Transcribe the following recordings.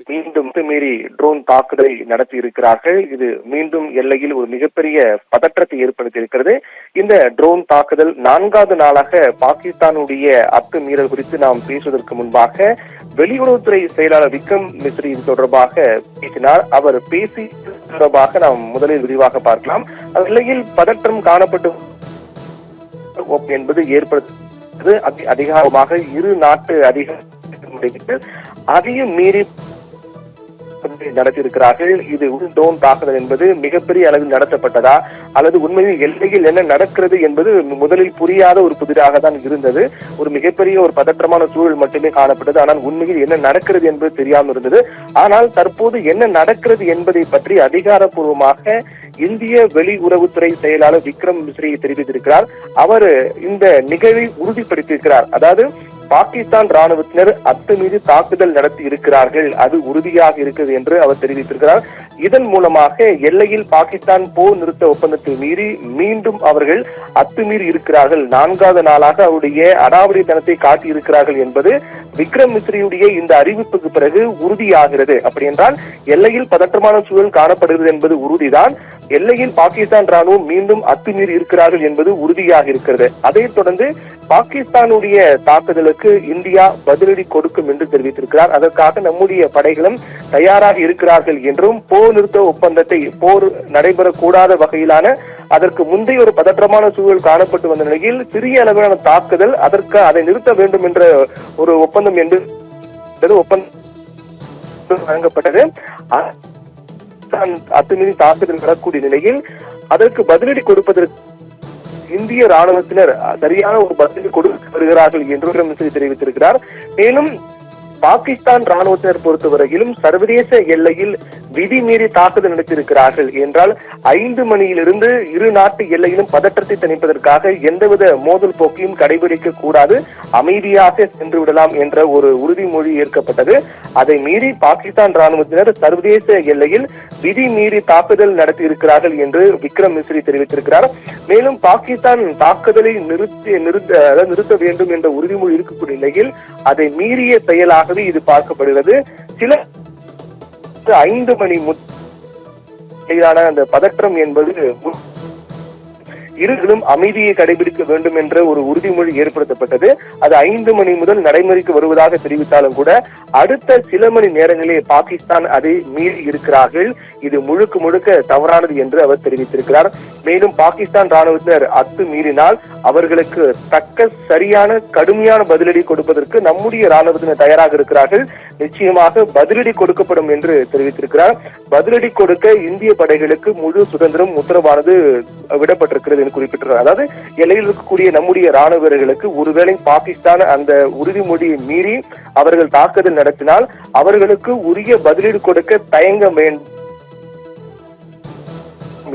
மீண்டும் மீறி ட்ரோன் தாக்குதலை நடத்தி இருக்கிறார்கள். இது மீண்டும் எல்லையில் ஒரு மிகப்பெரிய பதற்றத்தை ஏற்படுத்தி இருக்கிறது. இந்த ட்ரோன் தாக்குதல் 4வது நாளாக பாகிஸ்தானுடைய அத்துமீறல் குறித்து நாம் பேசுவதற்கு முன்பாக வெளியுறவுத்துறை செயலாளர் விக்ரம் மிஸ்ரி இது தொடர்பாக பேசினார். அவர் பேசி தொடர்பாக நாம் முதலில் விரிவாக பார்க்கலாம். நிலையில் பதற்றம் காணப்பட்டு என்பது ஏற்படுத்தது அதிகாரமாக இரு நாட்டு அதிகாரிகள் அதையும் மீறி நடத்தியிருக்கிறார்கள். இது ட்ரோன் தாக்குதல் என்பது மிகப்பெரிய அளவில் நடத்தப்பட்டதா அல்லது உண்மையில் எல்லையில் என்ன நடக்கிறது என்பது முதலில் புரியாத ஒரு புதிராக தான் இருந்தது. ஒரு மிகப்பெரிய ஒரு பதற்றமான சூழல் மட்டுமே காணப்பட்டது. ஆனால் உண்மையில் என்ன நடக்கிறது என்பது தெரியாமல் இருந்தது. ஆனால் தற்போது என்ன நடக்கிறது என்பதை பற்றி அதிகாரப்பூர்வமாக இந்திய வெளியுறவுத்துறை செயலாளர் விக்ரம் மிஸ்ரி தெரிவித்திருக்கிறார். அவர் இந்த நிகழ்வை உறுதிப்படுத்தியிருக்கிறார். அதாவது பாகிஸ்தான் ராணுவத்தினர் அத்துமீறி தாக்குதல் நடத்தி இருக்கிறார்கள், அது உறுதியாக இருக்கிறது என்று அவர் தெரிவித்திருக்கிறார். இதன் மூலமாக எல்லையில் பாகிஸ்தான் போர் நிறுத்த ஒப்பந்தத்தை மீறி மீண்டும் அவர்கள் அத்துமீறி இருக்கிறார்கள், 4வது நாளாக அவருடைய அடாவடித்தனத்தை காட்டியிருக்கிறார்கள் என்பது விக்ரம் மிஸ்ரியுடைய இந்த அறிவிப்புக்கு பிறகு உறுதியாகிறது. அப்படி என்றால் எல்லையில் பதற்றமான சூழல் காணப்படுகிறது என்பது உறுதிதான். எல்லையில் பாகிஸ்தான் ராணுவம் மீண்டும் அத்துமீறி இருக்கிறார்கள் என்பது உறுதியாக இருக்கிறது. அதைத் தொடர்ந்து பாகிஸ்தானுடைய தாக்குதலுக்கு இந்தியா பதிலடி கொடுக்கும் என்று தெரிவித்திருக்கிறார். அதற்காக நம்முடைய படைகளும் தயாராக இருக்கிறார்கள் என்றும் போர் நிறுத்த ஒப்பந்தத்தை போர் நடைபெறக்கூடாத வகையிலான அதற்கு முந்தைய ஒரு பதற்றமான சூழல் காணப்பட்டு வந்த நிலையில் சிறிய அளவிலான தாக்குதல் அதற்கு அதை நிறுத்த வேண்டும் என்ற ஒரு ஒப்பந்தம் என்று ஒப்பந்தம் வழங்கப்பட்டது. அத்துமீறி தாக்குதல் நடக்கூடிய நிலையில் அதற்கு பதிலடி கொடுப்பதற்கு இந்திய ராணுவத்தினர் சரியான ஒரு பதிலடி கொடுத்து வருகிறார்கள் என்று தெரிவித்திருக்கிறார். மேலும் பாகிஸ்தான் ராணுவத்தினர் பொறுத்தவரையிலும் சர்வதேச எல்லையில் விதிமீறி தாக்குதல் நடத்தியிருக்கிறார்கள் என்றால் 5 மணியிலிருந்து இரு நாட்டு எல்லையிலும் பதற்றத்தை தணிப்பதற்காக எந்தவித மோதல் போக்கையும் கடைபிடிக்க கூடாது, அமைதியாக சென்று விடலாம் என்ற ஒரு உறுதிமொழி ஏற்கப்பட்டது. அதை மீறி பாகிஸ்தான் ராணுவத்தினர் சர்வதேச எல்லையில் விதி மீறி தாக்குதல் நடத்தியிருக்கிறார்கள் என்று விக்ரம் மிஸ்ரி தெரிவித்திருக்கிறார். மேலும் பாகிஸ்தான் தாக்குதலை நிறுத்த வேண்டும் என்ற உறுதிமொழி இருக்கக்கூடிய நிலையில் அதை மீறிய செயலாகவே இது பார்க்கப்படுகிறது. சில 5 மணி முதலான அந்த பதற்றம் என்பது இருவரும் அமைதியை கடைபிடிக்க வேண்டும் என்ற ஒரு உறுதிமொழி ஏற்படுத்தப்பட்டது. அது 5 மணி முதல் நடைமுறைக்கு வருவதாக தெரிவித்தாலும் கூட அடுத்த சில மணி நேரங்களே பாகிஸ்தான் அதை மீறி இருக்கிறார்கள். இது முழுக்க முழுக்க தவறானது என்று அவர் தெரிவித்திருக்கிறார். மேலும் பாகிஸ்தான் ராணுவத்தினர் அத்துமீறினால் அவர்களுக்கு தக்க சரியான கடுமையான பதிலடி கொடுப்பதற்கு நம்முடைய ராணுவத்தினர் தயாராக இருக்கிறார்கள், நிச்சயமாக பதிலடி கொடுக்கப்படும் என்று தெரிவித்திருக்கிறார். பதிலடி கொடுக்க இந்திய படைகளுக்கு முழு சுதந்திரம் உத்தரவானது விடப்பட்டிருக்கிறது என்று குறிப்பிட்டார். அதாவது எல்லையில் இருக்கக்கூடிய நம்முடைய ராணுவ வீரர்களுக்கு ஒருவேளை பாகிஸ்தான் அந்த உறுதிமொழியை மீறி அவர்கள் தாக்குதல் நடத்தினால் அவர்களுக்கு உரிய பதிலடி கொடுக்க தயங்க வேண்டும்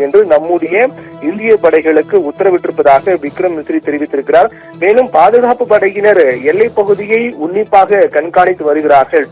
என்று நம்முடைய இந்திய படைகளுக்கு உத்தரவிட்டிருப்பதாக விக்ரம் மிஸ்ரி தெரிவித்திருக்கிறார். மேலும் பாதுகாப்பு படையினர் எல்லை பகுதியை உன்னிப்பாக கண்காணித்து வருகிறார்கள்.